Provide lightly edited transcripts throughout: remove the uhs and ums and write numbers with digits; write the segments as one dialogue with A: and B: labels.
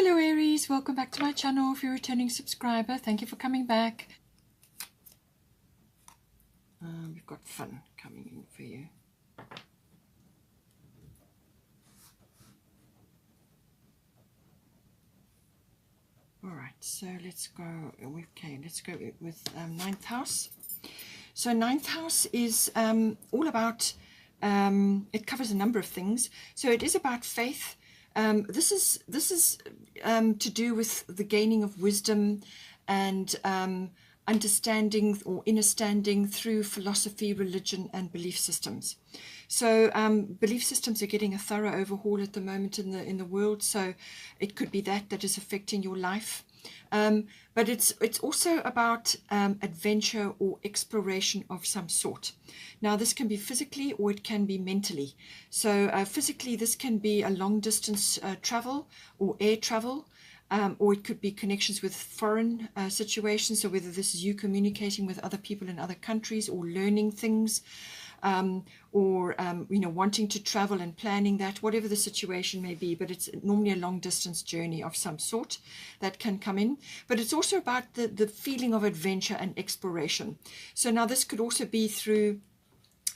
A: Hello Aries, welcome back to my channel. If you're a returning subscriber, thank you for coming back. We've got fun coming in for you. Alright, so let's go with ninth house. So ninth house is all about, it covers a number of things. So it is about faith. This is to do with the gaining of wisdom and understanding or understanding through philosophy, religion, and belief systems. So belief systems are getting a thorough overhaul at the moment in the world. So it could be that is affecting your life. But it's also about adventure or exploration of some sort. Now this can be physically or it can be mentally. So physically this can be a long distance travel or air travel, or it could be connections with foreign situations. So whether this is you communicating with other people in other countries or learning things, or wanting to travel and planning that, whatever the situation may be. But it's normally a long distance journey of some sort that can come in. But it's also about the feeling of adventure and exploration. So now this could also be through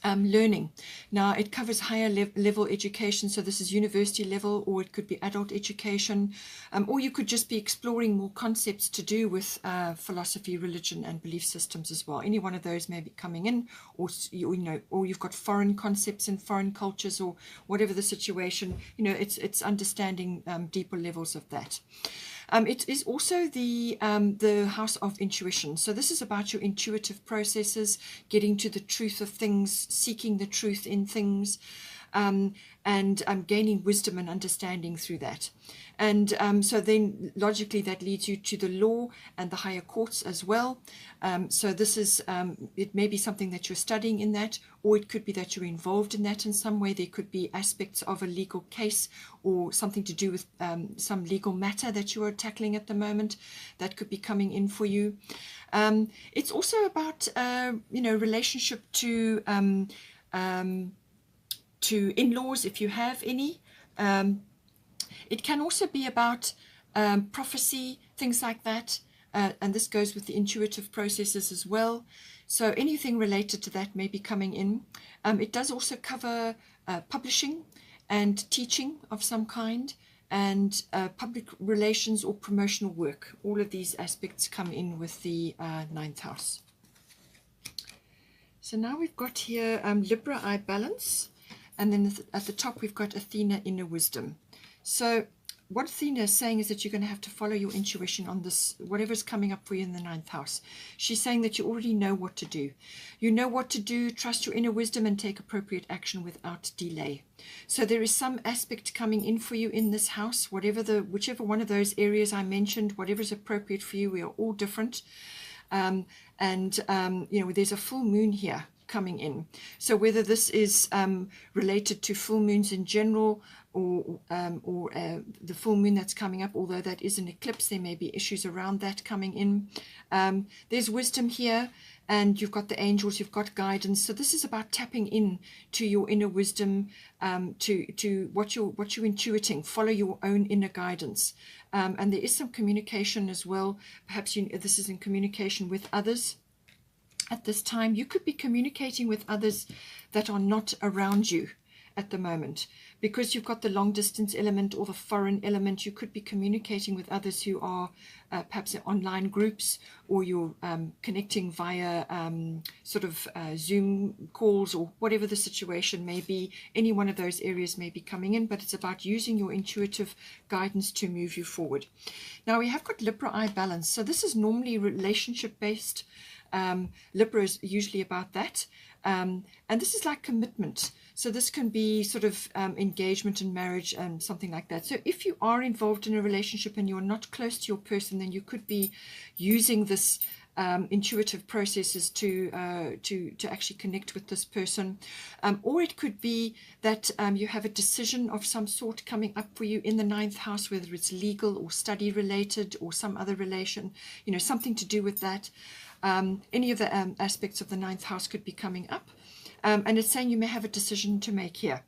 A: learning. Now it covers higher level education, so this is university level, or it could be adult education, or you could just be exploring more concepts to do with philosophy, religion, and belief systems as well. Any one of those may be coming in, or or you've got foreign concepts and foreign cultures, or whatever the situation. It's understanding deeper levels of that. It is also the house of intuition. So this is about your intuitive processes, getting to the truth of things, seeking the truth in things, and gaining wisdom and understanding through that. And so then logically that leads you to the law and the higher courts as well. So this is, it may be something that you're studying in that, or it could be that you're involved in that in some way. There could be aspects of a legal case or something to do with some legal matter that you are tackling at the moment that could be coming in for you. It's also about, relationship to in-laws, if you have any. It can also be about prophecy, things like that. And this goes with the intuitive processes as well. So anything related to that may be coming in. It does also cover publishing and teaching of some kind, and public relations or promotional work. All of these aspects come in with the ninth house. So now we've got here Libra, I balance. And then at the top, we've got Athena, inner wisdom. So what Athena is saying is that you're going to have to follow your intuition on this, whatever's coming up for you in the ninth house. She's saying that you already know what to do. You know what to do, trust your inner wisdom, and take appropriate action without delay. So there is some aspect coming in for you in this house, whichever one of those areas I mentioned, whatever is appropriate for you. We are all different. There's a full moon here coming in. So whether this is related to full moons in general, or the full moon that's coming up, although that is an eclipse, there may be issues around that coming in. There's wisdom here, and you've got the angels, you've got guidance. So this is about tapping in to your inner wisdom, to what you're intuiting. Follow your own inner guidance. And there is some communication as well. Perhaps this is in communication with others. At this time, you could be communicating with others that are not around you at the moment, because you've got the long distance element or the foreign element. You could be communicating with others who are perhaps in online groups, or you're connecting via Zoom calls, or whatever the situation may be. Any one of those areas may be coming in, but it's about using your intuitive guidance to move you forward. Now we have got Libra, I balance. So this is normally relationship based. Libra is usually about that. And this is like commitment. So this can be sort of engagement and marriage and something like that. So if you are involved in a relationship and you're not close to your person, then you could be using this intuitive processes to actually connect with this person. Or it could be that you have a decision of some sort coming up for you in the ninth house, whether it's legal or study related or some other relation, something to do with that. Any of the aspects of the ninth house could be coming up. And it's saying you may have a decision to make here.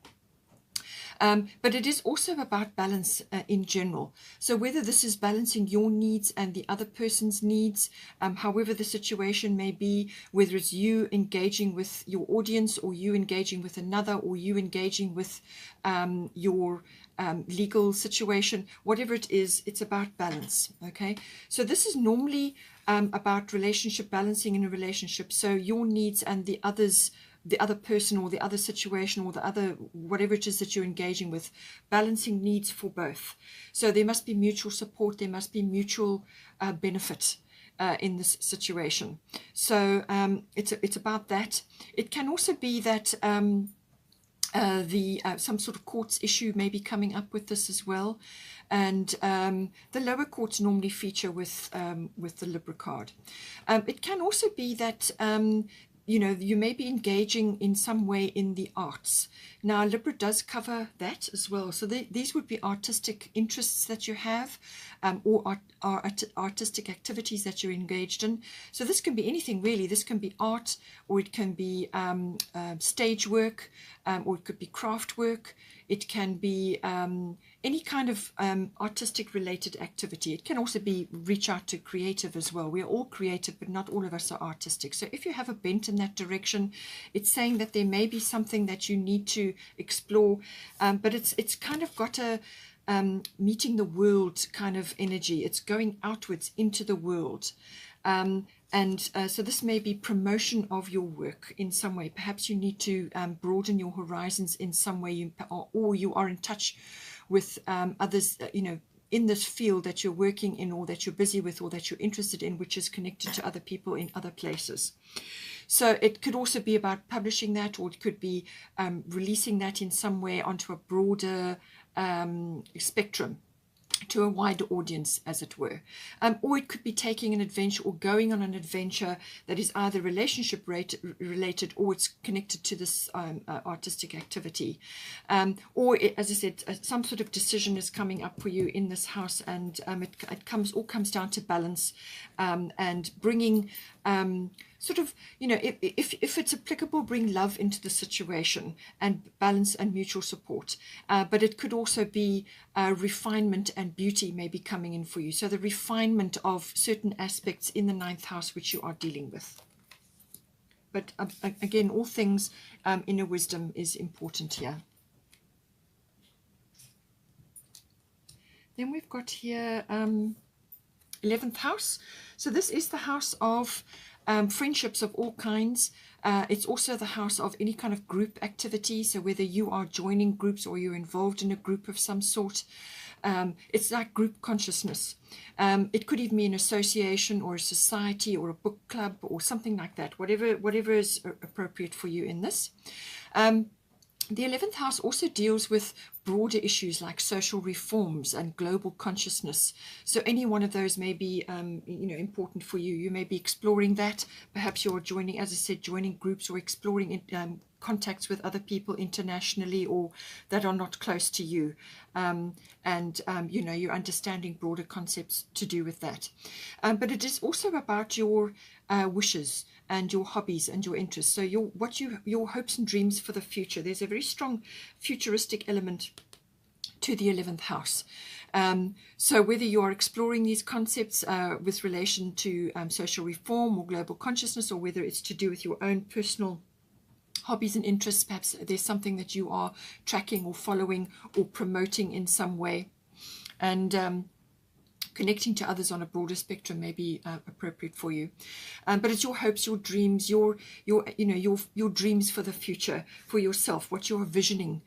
A: But it is also about balance in general. So whether this is balancing your needs and the other person's needs, however the situation may be, whether it's you engaging with your audience, or you engaging with another, or you engaging with your legal situation, whatever it is, it's about balance. Okay, so this is normally about relationship, balancing in a relationship. So your needs and the other person or the other situation or the other whatever it is that you're engaging with, balancing needs for both. So there must be mutual support, there must be mutual benefit in this situation. So it's about that. It can also be that some sort of courts issue may be coming up with this as well, and the lower courts normally feature with the Libra card. It can also be that you know, you may be engaging in some way in the arts. Now, Libra does cover that as well. So these would be artistic interests that you have, or artistic activities that you're engaged in. So this can be anything really. This can be art, or it can be stage work, or it could be craft work. It can be any kind of artistic related activity. It can also be reach out to creative as well. We're all creative, but not all of us are artistic. So if you have a bent in that direction, it's saying that there may be something that you need to explore, but it's kind of got a meeting the world kind of energy. It's going outwards into the world. So this may be promotion of your work in some way. Perhaps you need to broaden your horizons in some way, or you are in touch with others, you know, in this field that you're working in, or that you're busy with, or that you're interested in, which is connected to other people in other places. So it could also be about publishing that, or it could be releasing that in some way onto a broader spectrum, to a wider audience, as it were. Or it could be taking an adventure, or going on an adventure that is either relationship related, or it's connected to this artistic activity. Or as I said, some sort of decision is coming up for you in this house, and it all comes down to balance, and bringing sort of, you know, if it's applicable, bring love into the situation, and balance and mutual support. But it could also be refinement and beauty may be coming in for you. So the refinement of certain aspects in the 9th house which you are dealing with. But again, all things inner wisdom is important here. Then we've got here 11th house. So this is the house of friendships of all kinds. It's also the house of any kind of group activity. So whether you are joining groups, or you're involved in a group of some sort, it's like group consciousness. It could even be an association, or a society, or a book club, or something like that. Whatever is appropriate for you in this. The 11th house also deals with broader issues like social reforms and global consciousness. So any one of those may be you know, important for you. You may be exploring that. Perhaps you're joining, as I said, joining groups, or exploring contacts with other people internationally, or that are not close to you. You know, you're understanding broader concepts to do with that. But it is also about your wishes and your hobbies and your interests. So your hopes and dreams for the future. There's a very strong futuristic element to the 11th house. So whether you are exploring these concepts with relation to social reform or global consciousness, or whether it's to do with your own personal hobbies and interests, perhaps there's something that you are tracking or following or promoting in some way. And connecting to others on a broader spectrum may be appropriate for you. But it's your hopes, your dreams, your dreams for the future, for yourself, what you're visioning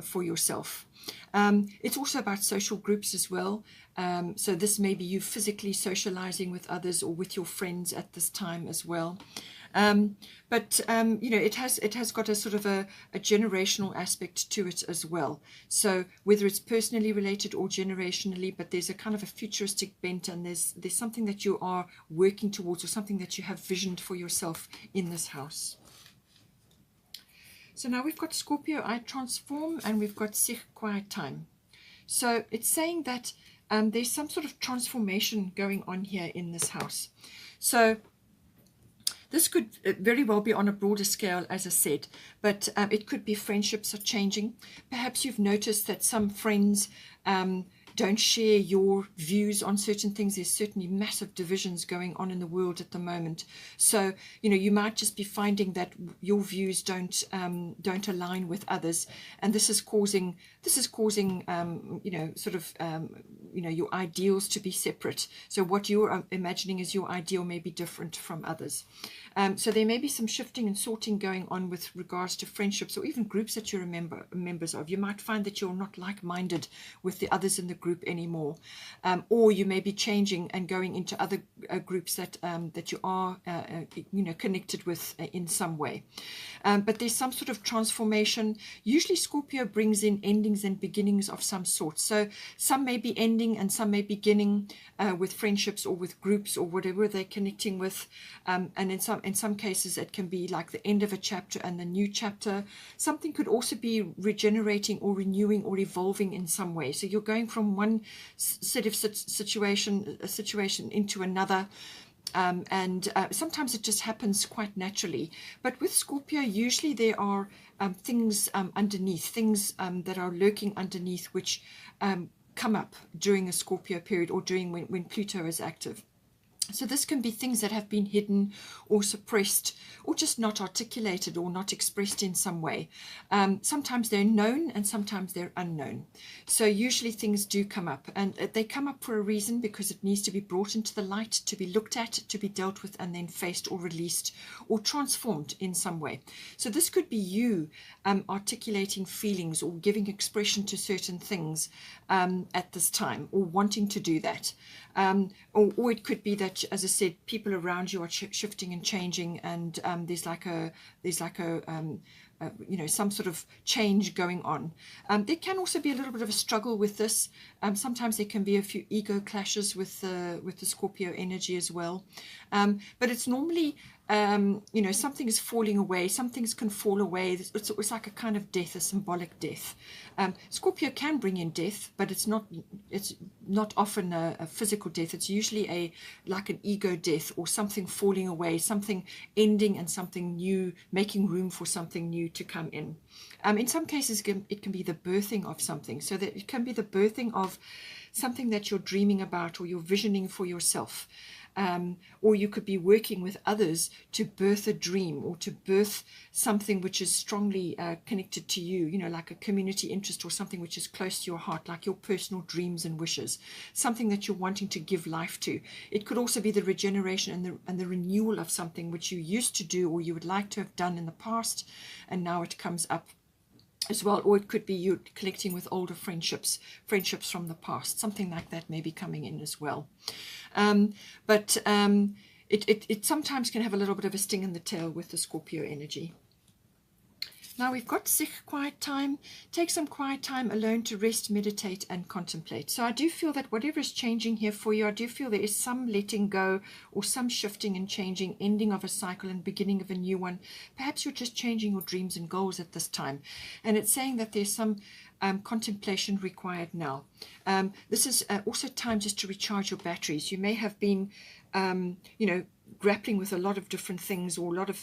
A: for yourself. It's also about social groups as well. So this may be you physically socializing with others, or with your friends at this time as well. But you know, it has got a sort of a generational aspect to it as well. So whether it's personally related or generationally, but there's a kind of a futuristic bent, and there's something that you are working towards, or something that you have visioned for yourself in this house. So now we've got Scorpio, I transform, and we've got Sich, quiet time. So it's saying that there's some sort of transformation going on here in this house. So This could very well be on a broader scale, as I said, but it could be friendships are changing. Perhaps you've noticed that some friends don't share your views on certain things. There's certainly massive divisions going on in the world at the moment. So, you know, you might just be finding that your views don't align with others, and this is causing you know, sort of you know, your ideals to be separate. So what you're imagining as your ideal may be different from others. So there may be some shifting and sorting going on with regards to friendships or even groups that you're members of. You might find that you're not like-minded with the others in the group anymore, or you may be changing and going into other groups that that you are you know, connected with in some way. But there's some sort of transformation. Usually Scorpio brings in endings and beginnings of some sort. So some may be ending and some may be beginning with friendships or with groups or whatever they're connecting with. And in some cases it can be like the end of a chapter and the new chapter. Something could also be regenerating or renewing or evolving in some way. So you're going from one set of situation into another. And sometimes it just happens quite naturally. But with Scorpio, usually there are things underneath, things that are lurking underneath, which come up during a Scorpio period or during when Pluto is active. So this can be things that have been hidden or suppressed or just not articulated or not expressed in some way. Sometimes they're known and sometimes they're unknown. So usually things do come up, and they come up for a reason, because it needs to be brought into the light, to be looked at, to be dealt with, and then faced or released or transformed in some way. So this could be you articulating feelings or giving expression to certain things at this time, or wanting to do that. Or it could be that, as I said, people around you are shifting and changing, and there's like a you know, some sort of change going on. There can also be a little bit of a struggle with this. Sometimes there can be a few ego clashes with the Scorpio energy as well. But it's normally you know, something is falling away. Some things can fall away. It's like a kind of death, a symbolic death. Scorpio can bring in death, but it's not often a physical death. It's usually like an ego death, or something falling away, something ending and something new, making room for something new to come in. In some cases it can be the birthing of something. So that it can be the birthing of something that you're dreaming about or you're visioning for yourself. Or you could be working with others to birth a dream, or to birth something which is strongly connected to you, you know, like a community interest or something which is close to your heart, like your personal dreams and wishes, something that you're wanting to give life to. It could also be the regeneration and the renewal of something which you used to do or you would like to have done in the past, and now it comes up as well. Or it could be you connecting with older friendships from the past. Something like that may be coming in as well. But it sometimes can have a little bit of a sting in the tail with the Scorpio energy. Now we've got Sich, quiet time. Take some quiet time alone to rest, meditate and contemplate. So I do feel that whatever is changing here for you, I do feel there is some letting go or some shifting and changing, ending of a cycle and beginning of a new one. Perhaps you're just changing your dreams and goals at this time. And it's saying that there's some contemplation required now. This is also time just to recharge your batteries. You may have been, you know, grappling with a lot of different things, or a lot of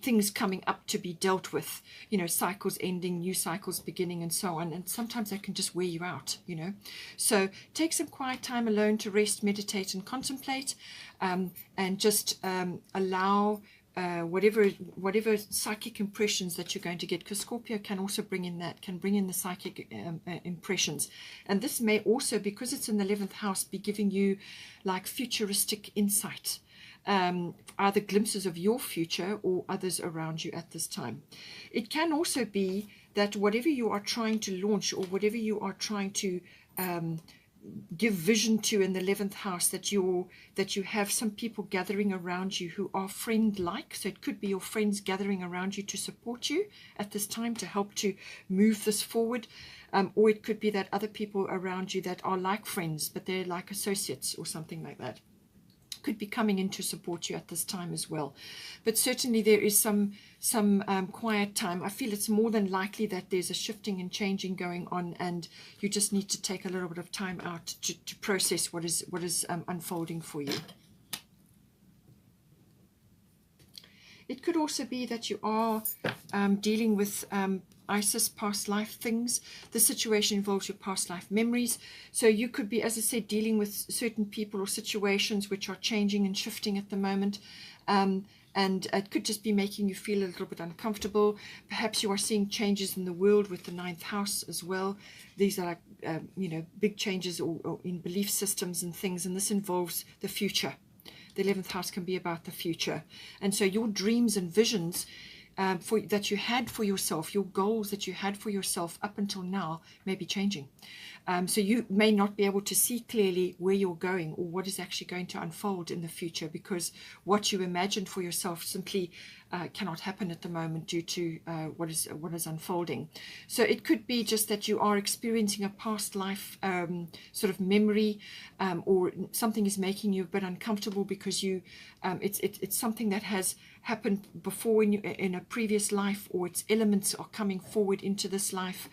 A: things coming up to be dealt with, you know, cycles ending, new cycles beginning and so on, and sometimes that can just wear you out, you know. So take some quiet time alone to rest, meditate and contemplate, and just allow whatever psychic impressions that you're going to get, because Scorpio can also bring in the psychic impressions. And this may also, because it's in the 11th house, be giving you like futuristic insight, either glimpses of your future or others around you at this time. It can also be that whatever you are trying to launch, or whatever you are trying to give vision to in the 11th house, that you have some people gathering around you who are friend-like. So it could be your friends gathering around you to support you at this time, to help to move this forward. Or it could be that other people around you that are like friends, but they're like associates or something like that, could be coming in to support you at this time as well. But certainly there is some quiet time. I feel it's more than likely that there's a shifting and changing going on, and you just need to take a little bit of time out to process what is unfolding for you. It could also be that you are dealing with ISIS past life things. The situation involves your past life memories. So you could be, as I said, dealing with certain people or situations which are changing and shifting at the moment. And it could just be making you feel a little bit uncomfortable. Perhaps you are seeing changes in the world with the 9th house as well. These are like, you know, big changes or in belief systems and things, and this involves the future. The 11th house can be about the future. And so your dreams and visions that you had for yourself, your goals that you had for yourself up until now may be changing. So you may not be able to see clearly where you're going or what is actually going to unfold in the future, because what you imagined for yourself simply cannot happen at the moment due to what is unfolding. So it could be just that you are experiencing a past life sort of memory, or something is making you a bit uncomfortable because you it's something that has happened before in a previous life, or its elements are coming forward into this life.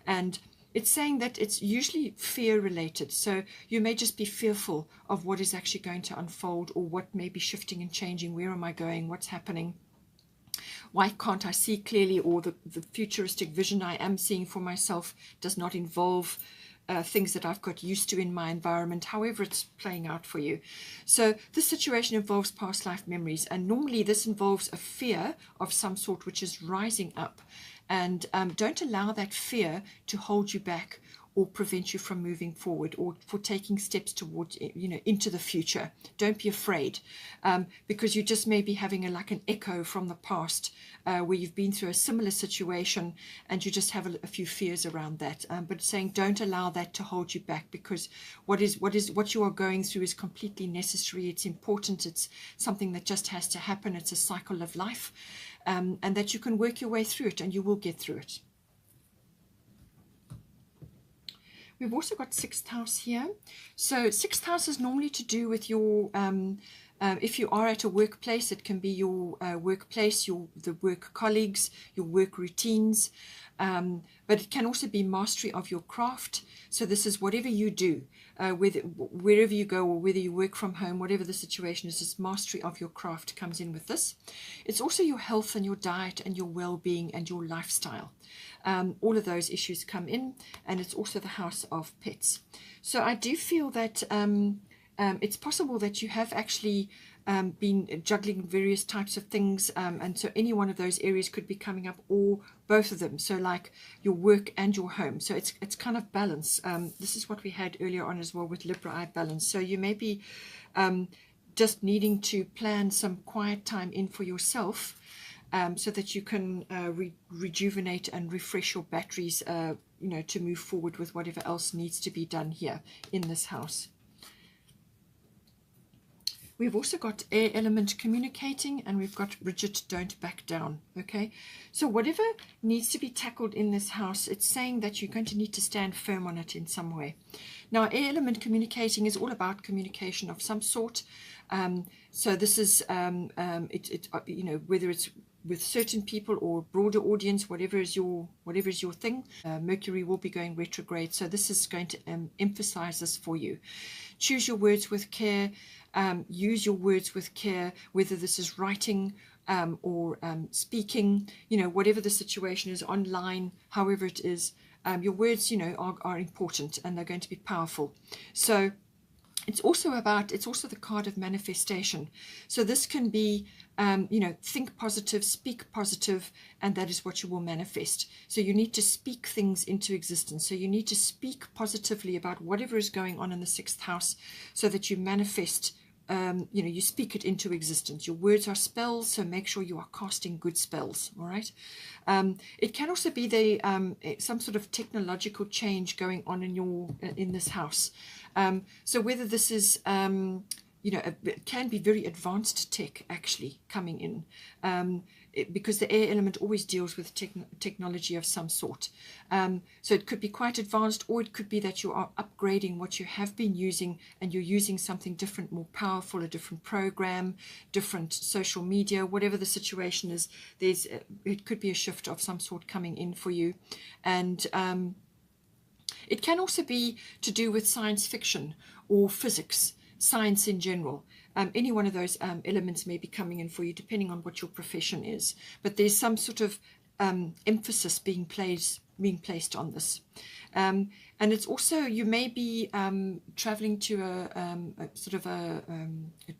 A: And it's saying that it's usually fear related. So you may just be fearful of what is actually going to unfold, or what may be shifting and changing. Where am I going? What's happening? Why can't I see clearly? Or the futuristic vision I am seeing for myself does not involve things that I've got used to in my environment, however it's playing out for you. So this situation involves past life memories, and normally this involves a fear of some sort which is rising up. And don't allow that fear to hold you back or prevent you from moving forward, or for taking steps towards, you know, into the future. Don't be afraid, because you just may be having like an echo from the past, where you've been through a similar situation and you just have a few fears around that. But saying don't allow that to hold you back, because what you are going through is completely necessary. It's important. It's something that just has to happen. It's a cycle of life, and that you can work your way through it, and you will get through it. We've also got 6th house here. So 6th house is normally to do with your, if you are at a workplace, it can be your workplace, the work colleagues, your work routines. But it can also be mastery of your craft. So this is whatever you do, wherever you go, or whether you work from home, whatever the situation is, this mastery of your craft comes in with this. It's also your health and your diet and your well-being and your lifestyle. All of those issues come in, and it's also the house of pets. So I do feel that it's possible that you have actually been juggling various types of things, and so any one of those areas could be coming up, or both of them. So like your work and your home. So it's kind of balance. This is what we had earlier on as well with Libra balance. So you may be just needing to plan some quiet time in for yourself, so that you can rejuvenate and refresh your batteries, you know, to move forward with whatever else needs to be done here in this house. We've also got air element communicating, and we've got Bridget, don't back down. Okay, so whatever needs to be tackled in this house, it's saying that you're going to need to stand firm on it in some way. Now, air element communicating is all about communication of some sort. So this is, you know, whether it's with certain people or broader audience, whatever is your thing. Mercury will be going retrograde, so this is going to emphasize this for you. Choose your words with care. Use your words with care, whether this is writing or speaking, you know, whatever the situation is, online, however it is, your words, you know, are important, and they're going to be powerful. So it's also the card of manifestation. So this can be, you know, think positive, speak positive, and that is what you will manifest. So you need to speak things into existence. So you need to speak positively about whatever is going on in the 6th house, so that you manifest, you know, you speak it into existence. Your words are spells, so make sure you are casting good spells. All right. It can also be some sort of technological change going on in this house. So whether this is, you know, it can be very advanced tech actually coming in, because the air element always deals with technology of some sort. So it could be quite advanced, or it could be that you are upgrading what you have been using, and you're using something different, more powerful, a different program, different social media, whatever the situation is. It could be a shift of some sort coming in for you. And it can also be to do with science fiction or physics, science in general. any one of those elements may be coming in for you, depending on what your profession is. But there's some sort of emphasis being placed on this. And it's also, you may be traveling to a sort of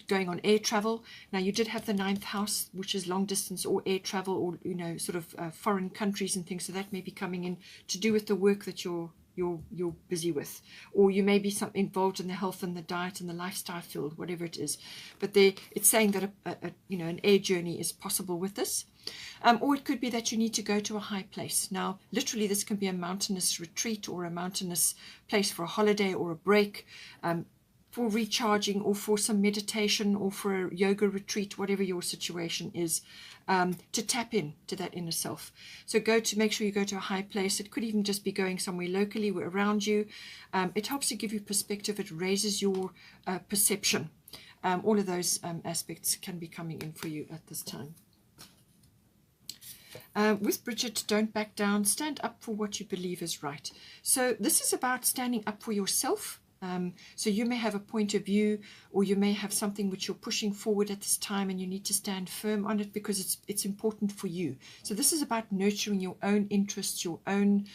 A: going on air travel. Now, you did have the 9th house, which is long distance or air travel, or, you know, sort of foreign countries and things. So that may be coming in to do with the work that you're busy with, or you may be involved in the health and the diet and the lifestyle field, whatever it is. But it's saying that you know, an air journey is possible with this. Or it could be that you need to go to a high place. Now, literally, this can be a mountainous retreat or a mountainous place for a holiday or a break, for recharging, or for some meditation, or for a yoga retreat, whatever your situation is, to tap in to that inner self. So make sure you go to a high place. It could even just be going somewhere locally around you. It helps to give you perspective. It raises your perception. All of those aspects can be coming in for you at this time. With Bridget, don't back down, stand up for what you believe is right. So this is about standing up for yourself. So you may have a point of view, or you may have something which you're pushing forward at this time, and you need to stand firm on it because it's important for you. So this is about nurturing your own interests, your own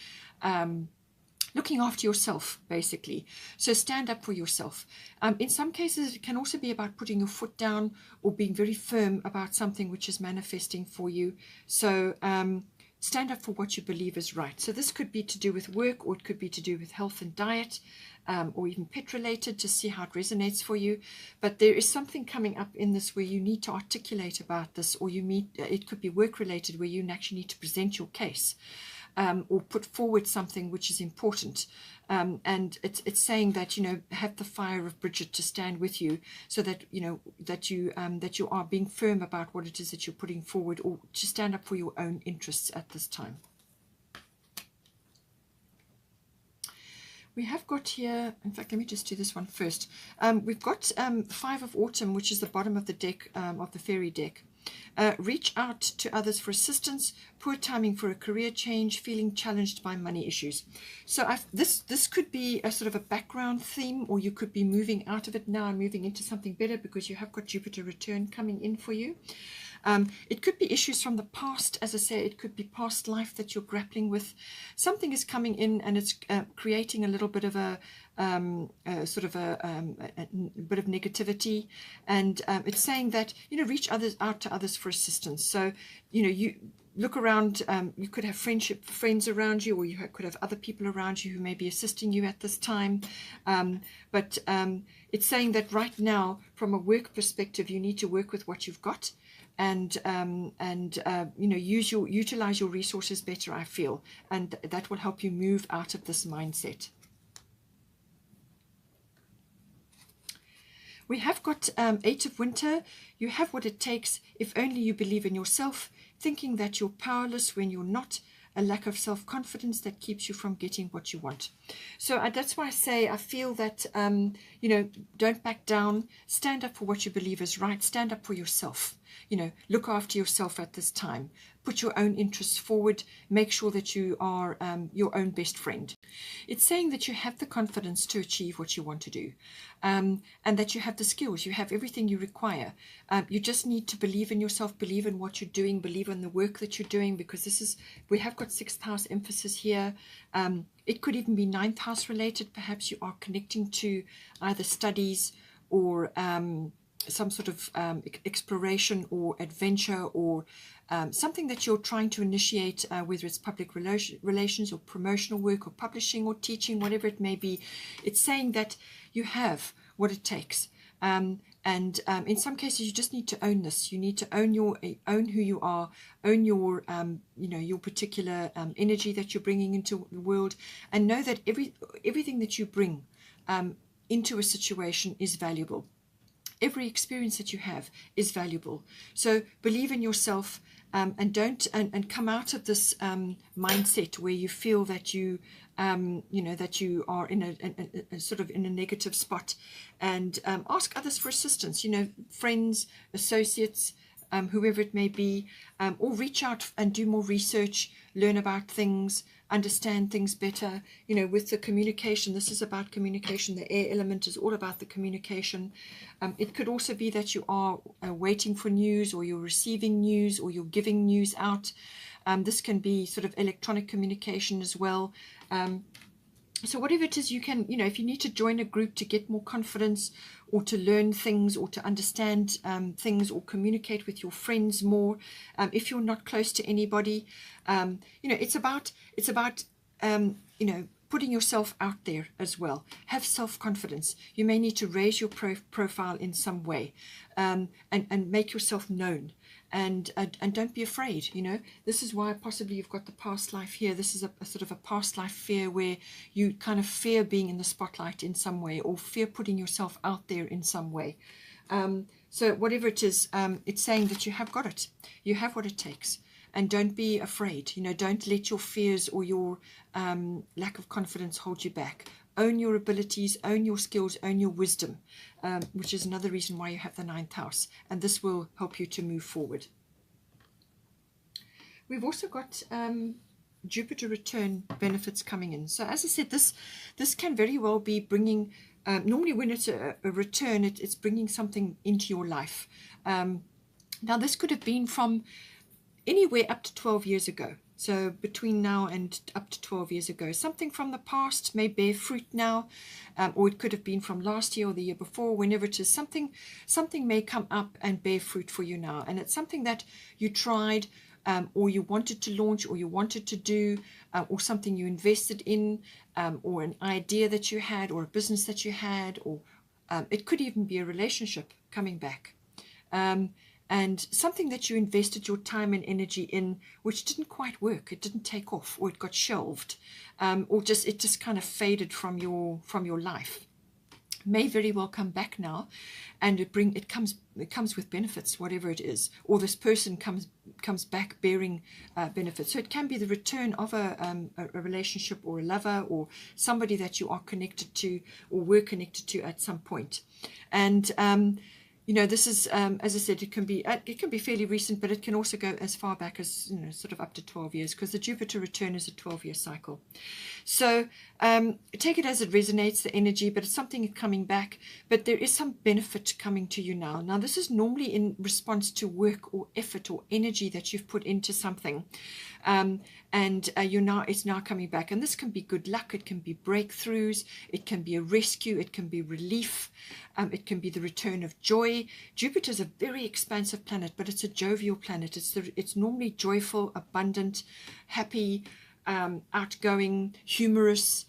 A: looking after yourself, basically. So stand up for yourself. In some cases, it can also be about putting your foot down or being very firm about something which is manifesting for you. So stand up for what you believe is right. So this could be to do with work, or it could be to do with health and diet, or even pet related, to see how it resonates for you. But there is something coming up in this where you need to articulate about this, or it could be work related, where you actually need to present your case. Or put forward something which is important, and it's saying that, you know, have the fire of Bridget to stand with you, so that you know that you are being firm about what it is that you're putting forward, or to stand up for your own interests at this time. We have got here, in fact, let me just do this one first. We've got 5 of Autumn, which is the bottom of the deck, of the fairy deck. Reach out to others for assistance, poor timing for a career change, feeling challenged by money issues. So this could be a sort of a background theme, or you could be moving out of it now and moving into something better, because you have got Jupiter return coming in for you. It could be issues from the past. As I say, it could be past life that you're grappling with. Something is coming in, and it's creating a little bit of a bit of negativity, and it's saying that, you know, reach out to others for assistance. So, you know, you look around. You could have friends around you, or you could have other people around you who may be assisting you at this time. But it's saying that right now, from a work perspective, you need to work with what you've got. And you know, utilize your resources better, I feel, and that will help you move out of this mindset. We have got 8 of Winter. You have what it takes if only you believe in yourself, thinking that you're powerless when you're not, a lack of self-confidence that keeps you from getting what you want. So that's why I say, I feel that, you know, don't back down, stand up for what you believe is right, stand up for yourself. You know, look after yourself at this time. Put your own interests forward. Make sure that you are your own best friend. It's saying that you have the confidence to achieve what you want to do, and that you have the skills. You have everything you require. You just need to believe in yourself, believe in what you're doing, believe in the work that you're doing, because we have got 6th house emphasis here. It could even be 9th house related. Perhaps you are connecting to either studies or some sort of exploration or adventure, or something that you're trying to initiate, whether it's public relations or promotional work or publishing or teaching, whatever it may be. It's saying that you have what it takes. And in some cases, you just need to own this. You need to own who you are, own your you know, your particular energy that you're bringing into the world, and know that everything that you bring into a situation is valuable. Every experience that you have is valuable. So believe in yourself, and don't come out of this mindset where you feel that you know, that you are in a sort of in a negative spot, and ask others for assistance. You know, friends, associates, whoever it may be, or reach out and do more research, learn about things, understand things better. You know, with the communication, this is about communication. The air element is all about the communication. It could also be that you are waiting for news, or you're receiving news, or you're giving news out. This can be sort of electronic communication as well. So whatever it is, you can, you know, if you need to join a group to get more confidence, or to learn things, or to understand things, or communicate with your friends more, if you're not close to anybody, you know, it's about you know, putting yourself out there as well. Have self-confidence. You may need to raise your profile in some way, and make yourself known. And don't be afraid. You know, this is why possibly you've got the past life here. This is a sort of a past life fear, where you kind of fear being in the spotlight in some way, or fear putting yourself out there in some way. So whatever it is, it's saying that you have got it. You have what it takes. And don't be afraid. You know, don't let your fears or your lack of confidence hold you back. Own your abilities, own your skills, own your wisdom, which is another reason why you have the 9th house. And this will help you to move forward. We've also got Jupiter return benefits coming in. So as I said, this can very well be bringing, normally when it's a return, it's bringing something into your life. Now this could have been from anywhere up to 12 years ago. So between now and up to 12 years ago, something from the past may bear fruit now, or it could have been from last year or the year before. Whenever it is, something may come up and bear fruit for you now, and it's something that you tried, or you wanted to launch, or you wanted to do, or something you invested in, or an idea that you had, or a business that you had, or it could even be a relationship coming back. And something that you invested your time and energy in, which didn't quite work, it didn't take off, or it got shelved, or it just kind of faded from your life, may very well come back now, and it comes with benefits, whatever it is, or this person comes back bearing benefits. So it can be the return of a relationship, or a lover, or somebody that you are connected to, or were connected to at some point. And you know, this is, as I said, it can be fairly recent, but it can also go as far back as, you know, sort of up to 12 years, because the Jupiter return is a 12-year cycle. So take it as it resonates, the energy, but it's something coming back. But there is some benefit coming to you now. Now, this is normally in response to work or effort or energy that you've put into something. And it's now coming back. And this can be good luck, it can be breakthroughs, it can be a rescue, it can be relief, it can be the return of joy. Jupiter is a very expansive planet, but it's a jovial planet. It's normally joyful, abundant, happy, outgoing, humorous.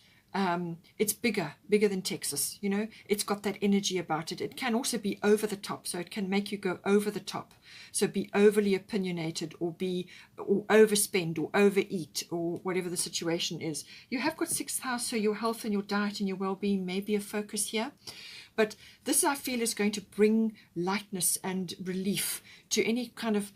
A: It's bigger than Texas, you know. It's got that energy about it. It can also be over the top, so it can make you go over the top. So be overly opinionated, or overspend, or overeat, or whatever the situation is. You have got 6th house, so your health and your diet and your well-being may be a focus here. But this, I feel, is going to bring lightness and relief to any kind of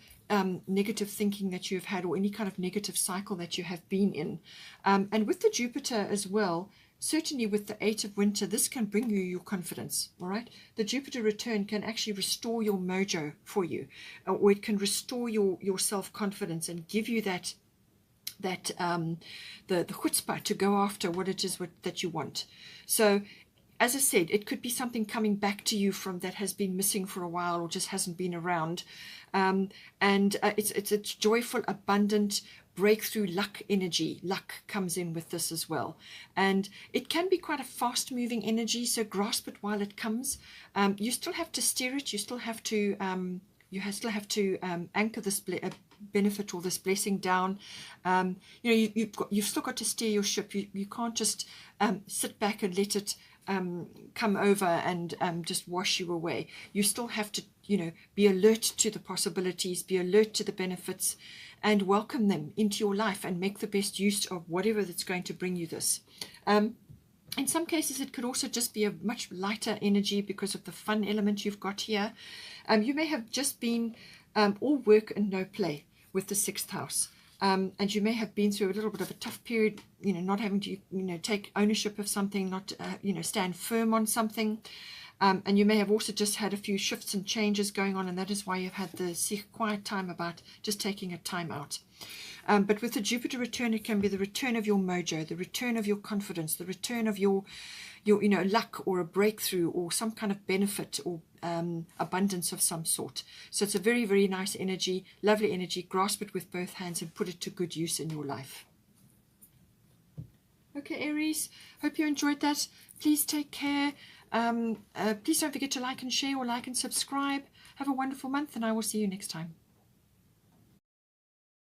A: negative thinking that you've had, or any kind of negative cycle that you have been in. And with the Jupiter as well, certainly with the 8 of winter, this can bring you your confidence, all right? The Jupiter return can actually restore your mojo for you, or it can restore your self-confidence and give you the chutzpah to go after what it is that you want. So as I said, it could be something coming back to you from that has been missing for a while, or just hasn't been around. It's a joyful, abundant, breakthrough luck energy. Luck comes in with this as well. And it can be quite a fast-moving energy, so grasp it while it comes. You still have to steer it. You still have to anchor this benefit or this blessing down. You've still got to steer your ship. You can't just sit back and let it come over and just wash you away. You still have to, be alert to the possibilities, be alert to the benefits, and welcome them into your life and make the best use of whatever that's going to bring you this. In some cases, it could also just be a much lighter energy because of the fun element you've got here. You may have just been all work and no play with the 6th house. And you may have been through a little bit of a tough period, not having to, take ownership of something, not, stand firm on something. And you may have also just had a few shifts and changes going on, and that is why you've had the quiet time about just taking a time out. But with the Jupiter return, it can be the return of your mojo, the return of your confidence, the return of your luck, or a breakthrough, or some kind of benefit, or abundance of some sort. So it's a very, very nice energy, lovely energy. Grasp it with both hands and put it to good use in your life. Okay, Aries, hope you enjoyed that. Please take care. Please don't forget to like and share, or like and subscribe. Have a wonderful month, and I will see you next time.